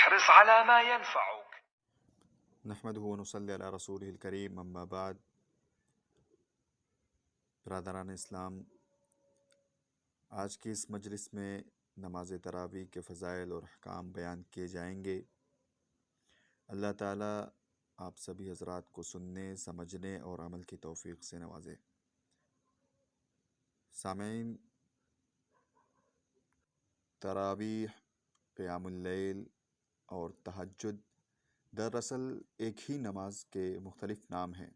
احرص على ما ينفعك. نحمدہ و نصلی علی رسولہ الکریم، اما بعد. برادران اسلام، آج کی اس مجلس میں نماز تراویح کے فضائل اور احکام بیان کیے جائیں گے. اللہ تعالیٰ آپ سبھی حضرات کو سننے، سمجھنے اور عمل کی توفیق سے نوازے. سامعین، تراویح، قیام اللیل اور تہجد دراصل ایک ہی نماز کے مختلف نام ہیں.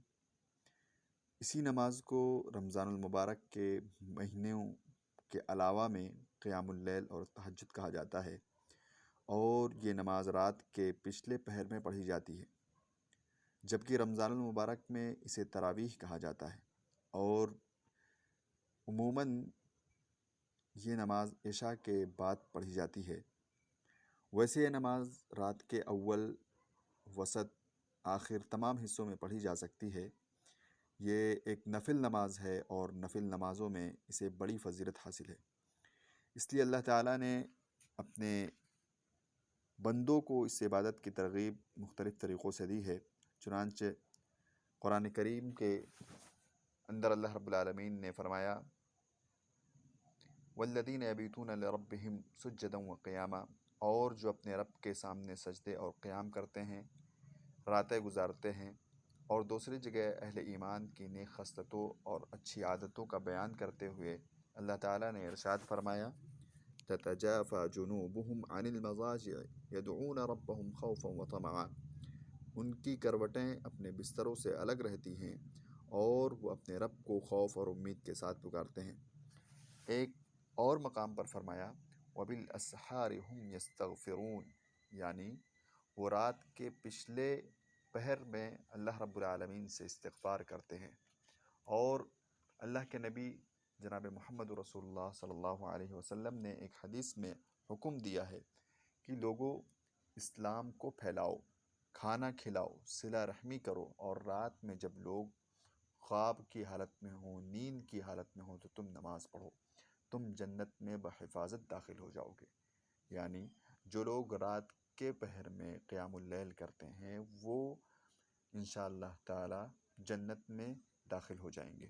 اسی نماز کو رمضان المبارک کے مہینوں کے علاوہ میں قیام اللیل اور تہجد کہا جاتا ہے، اور یہ نماز رات کے پچھلے پہر میں پڑھی جاتی ہے، جبکہ رمضان المبارک میں اسے تراویح کہا جاتا ہے، اور عموماً یہ نماز عشاء کے بعد پڑھی جاتی ہے. ویسے یہ نماز رات کے اول، وسط، آخر تمام حصوں میں پڑھی جا سکتی ہے. یہ ایک نفل نماز ہے اور نفل نمازوں میں اسے بڑی فضیلت حاصل ہے. اس لیے اللہ تعالیٰ نے اپنے بندوں کو اس عبادت کی ترغیب مختلف طریقوں سے دی ہے. چنانچہ قرآن کریم کے اندر اللہ رب العالمین نے فرمایا، والذین یبیتون لربہم سجدا وقیاما، اور جو اپنے رب کے سامنے سجدے اور قیام کرتے ہیں، راتیں گزارتے ہیں. اور دوسری جگہ اہل ایمان کی نیک خصلتوں اور اچھی عادتوں کا بیان کرتے ہوئے اللہ تعالیٰ نے ارشاد فرمایا، تتجافى جنوبهم عن المضاجع يدعون ربهم خوفا وطمعا، ان کی کروٹیں اپنے بستروں سے الگ رہتی ہیں اور وہ اپنے رب کو خوف اور امید کے ساتھ پکارتے ہیں. ایک اور مقام پر فرمایا، وبالاسحار هم يستغفرون، یعنی وہ رات کے پچھلے پہر میں اللہ رب العالمین سے استغفار کرتے ہیں. اور اللہ کے نبی جناب محمد رسول اللہ صلی اللہ علیہ وسلم نے ایک حدیث میں حکم دیا ہے کہ لوگوں، اسلام کو پھیلاؤ، کھانا کھلاؤ، صلہ رحمی کرو، اور رات میں جب لوگ خواب کی حالت میں ہوں، نیند کی حالت میں ہوں، تو تم نماز پڑھو، تم جنت میں بحفاظت داخل ہو جاؤ گے. یعنی جو لوگ رات کے پہر میں قیام اللیل کرتے ہیں وہ انشاءاللہ تعالی جنت میں داخل ہو جائیں گے.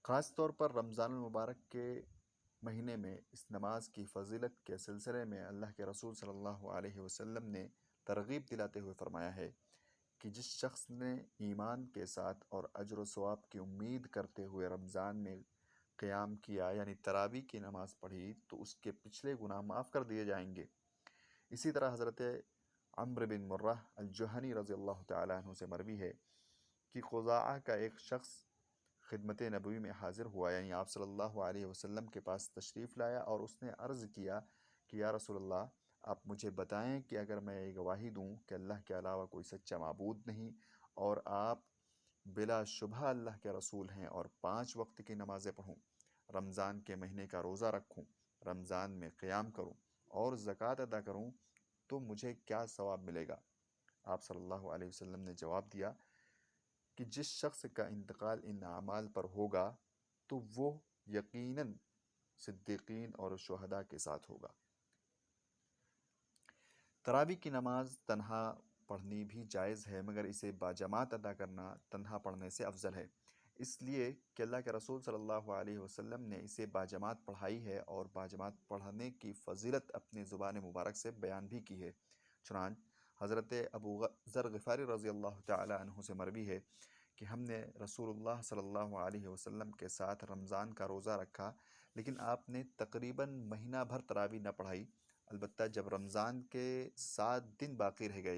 خاص طور پر رمضان المبارک کے مہینے میں اس نماز کی فضیلت کے سلسلے میں اللہ کے رسول صلی اللہ علیہ وسلم نے ترغیب دلاتے ہوئے فرمایا ہے کہ جس شخص نے ایمان کے ساتھ اور اجر و ثواب کی امید کرتے ہوئے رمضان میں قیام کیا، یعنی تراویح کی نماز پڑھی، تو اس کے پچھلے گناہ معاف کر دیے جائیں گے. اسی طرح حضرت عمرو بن مرہ الجہنی رضی اللہ تعالیٰ عنہ سے مروی ہے کہ خزاعہ کا ایک شخص خدمت نبوی میں حاضر ہوا، یعنی آپ صلی اللہ علیہ وسلم کے پاس تشریف لایا، اور اس نے عرض کیا کہ یا رسول اللہ، آپ مجھے بتائیں کہ اگر میں یہ گواہی دوں کہ اللہ کے علاوہ کوئی سچا معبود نہیں، اور آپ بلا شبہ اللہ کے رسول ہیں، اور 5 وقت کی نمازیں پڑھوں، رمضان کے مہینے کا روزہ رکھوں، رمضان میں قیام کروں اور زکوٰۃ ادا کروں، تو مجھے کیا ثواب ملے گا؟ آپ صلی اللہ علیہ وسلم نے جواب دیا کہ جس شخص کا انتقال ان اعمال پر ہوگا تو وہ یقیناً صدیقین اور شہداء کے ساتھ ہوگا. تراویح کی نماز تنہا پڑھنی بھی جائز ہے، مگر اسے باجماعت ادا کرنا تنہا پڑھنے سے افضل ہے، اس لیے کہ اللہ کے رسول صلی اللہ علیہ وسلم نے اسے باجماعت پڑھائی ہے اور باجماعت پڑھنے کی فضیلت اپنی زبان مبارک سے بیان بھی کی ہے. چنانچہ حضرت ابو ذر غفاری رضی اللہ تعالی عنہ سے مروی ہے کہ ہم نے رسول اللہ صلی اللہ علیہ وسلم کے ساتھ رمضان کا روزہ رکھا، لیکن آپ نے تقریباً مہینہ بھر تراویح نہ پڑھائی. البتہ جب رمضان کے 7 دن باقی رہ گئے،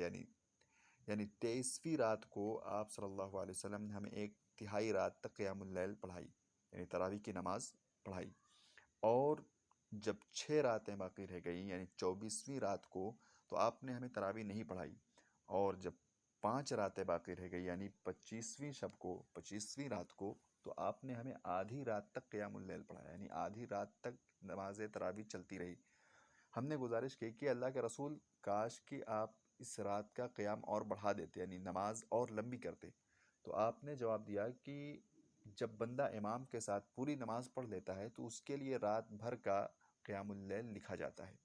یعنی 23ویں رات کو آپ صلی اللہ علیہ وسلم نے ہمیں 1/3 رات تک قیام اللیل پڑھائی، یعنی تراویح کی نماز پڑھائی. اور جب 6 راتیں باقی رہ گئیں، یعنی 24ویں رات کو، تو آپ نے ہمیں تراویح نہیں پڑھائی. اور جب 5 راتیں باقی رہ گئی، یعنی 25ویں شب کو، 25ویں رات کو، تو آپ نے ہمیں آدھی رات تک قیام اللیل پڑھایا، یعنی آدھی رات تک نماز تراویح چلتی رہی. ہم نے گزارش کی کہ اللہ کے رسول، کاش کہ آپ اس رات کا قیام اور بڑھا دیتے، یعنی نماز اور لمبی کرتے. تو آپ نے جواب دیا کہ جب بندہ امام کے ساتھ پوری نماز پڑھ لیتا ہے تو اس کے لیے رات بھر کا قیام اللیل لکھا جاتا ہے.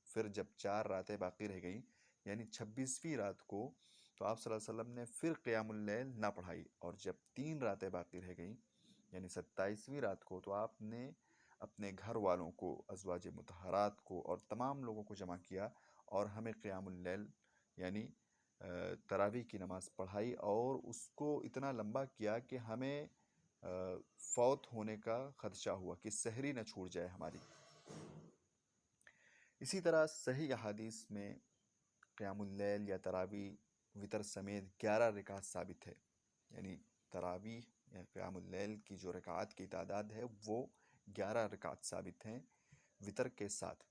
پھر جب 4 راتیں باقی رہ گئیں، یعنی 26ویں رات کو تو آپ صلی اللہ علیہ وسلم نے پھر قیام اللیل نہ پڑھائی، اور جب 3 راتیں باقی رہ گئیں یعنی 27ویں رات کو تو آپ نے اپنے گھر والوں کو، ازواج مطہرات کو اور تمام لوگوں کو جمع کیا اور ہمیں قیام اللیل یعنی تراویح کی نماز پڑھائی، اور اس کو اتنا لمبا کیا کہ ہمیں فوت ہونے کا خدشہ ہوا کہ سحری نہ چھوٹ جائے ہماری۔ اسی طرح صحیح احادیث میں قیام اللیل یا تراویح وطر سمیت 11 رکعت ثابت ہے، یعنی تراویح یا قیام اللیل کی جو رکعات کی تعداد ہے وہ 11 رکعت ثابت ہیں وطر کے ساتھ،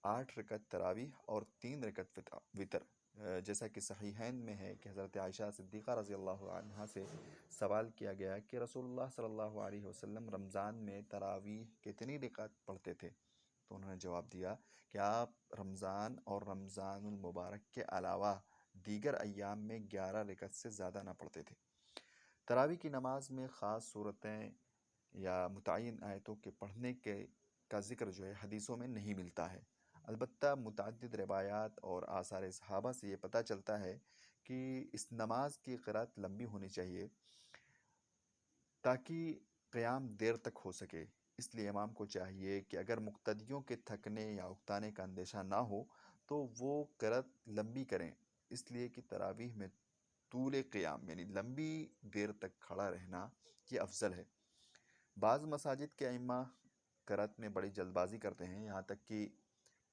8 رکعت تراویح اور 3 رکعت وطر، جیسا کہ صحیحین میں ہے کہ حضرت عائشہ صدیقہ رضی اللہ عنہا سے سوال کیا گیا کہ رسول اللہ صلی اللہ علیہ وسلم رمضان میں تراویح کتنی رکعت پڑھتے تھے؟ تو انہوں نے جواب دیا کہ آپ رمضان اور رمضان المبارک کے علاوہ دیگر ایام میں 11 رکعت سے زیادہ نہ پڑھتے تھے۔ تراویح کی نماز میں خاص صورتیں یا متعین آیتوں کے پڑھنے کا ذکر جو ہے حدیثوں میں نہیں ملتا ہے، البتہ متعدد روایات اور آثار صحابہ سے یہ پتہ چلتا ہے کہ اس نماز کی قرأت لمبی ہونی چاہیے تاکہ قیام دیر تک ہو سکے، اس لیے امام کو چاہیے کہ اگر مقتدیوں کے تھکنے یا اکتانے کا اندیشہ نہ ہو تو وہ قرأت لمبی کریں، اس لیے کہ تراویح میں طول قیام یعنی لمبی دیر تک کھڑا رہنا یہ افضل ہے۔ بعض مساجد کے ائمہ قرأت میں بڑی جلد بازی کرتے ہیں، یہاں تک کہ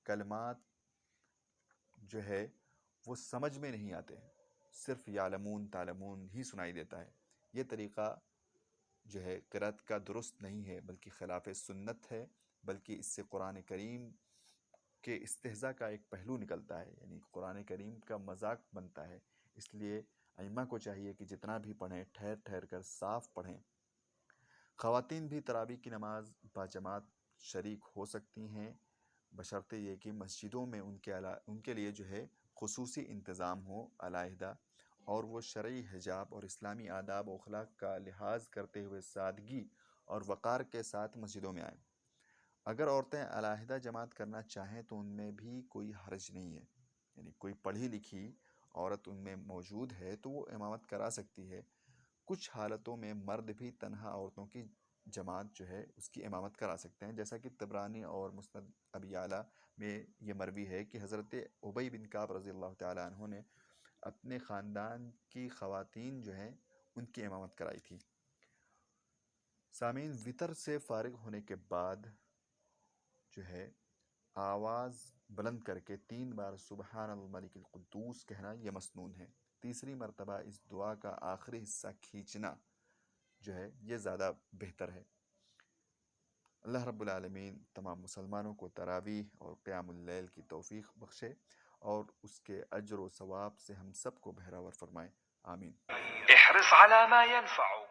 کلمات جو ہے وہ سمجھ میں نہیں آتے، صرف یعلمون تعلمون ہی سنائی دیتا ہے۔ یہ طریقہ جو ہے قرأت کا درست نہیں ہے، بلکہ خلاف سنت ہے، بلکہ اس سے قرآن کریم کے استہزاء کا ایک پہلو نکلتا ہے، یعنی قرآن کریم کا مذاق بنتا ہے۔ اس لیے ائمہ کو چاہیے کہ جتنا بھی پڑھیں ٹھہر ٹھہر کر صاف پڑھیں۔ خواتین بھی تراویح کی نماز باجماعت شریک ہو سکتی ہیں، بشرطے یہ کہ مسجدوں میں ان کے لیے جو ہے خصوصی انتظام ہو علیحدہ، اور وہ شرعی حجاب اور اسلامی آداب و اخلاق کا لحاظ کرتے ہوئے سادگی اور وقار کے ساتھ مسجدوں میں آئیں۔ اگر عورتیں علیحدہ جماعت کرنا چاہیں تو ان میں بھی کوئی حرج نہیں ہے، یعنی کوئی پڑھی لکھی عورت ان میں موجود ہے تو وہ امامت کرا سکتی ہے۔ کچھ حالتوں میں مرد بھی تنہا عورتوں کی جماعت جو ہے اس کی امامت کرا سکتے ہیں، جیسا کہ طبرانی اور مسند ابی یعلا میں یہ مروی ہے کہ حضرت ابی بن کعب رضی اللہ تعالیٰ عنہ نے اپنے خاندان کی خواتین جو ہیں ان کی امامت کرائی تھی۔ سامعین، وطر سے فارغ ہونے کے بعد جو ہے آواز بلند کر کے 3 بار سبحان الملک القدوس کہنا یہ مسنون ہے۔ تیسری مرتبہ اس دعا کا آخری حصہ کھینچنا جو ہے یہ زیادہ بہتر ہے۔ اللہ رب العالمین تمام مسلمانوں کو تراویح اور قیام اللیل کی توفیق بخشے اور اس کے اجر و ثواب سے ہم سب کو بہرہ ور فرمائے، آمین۔ احرص على ما ينفعك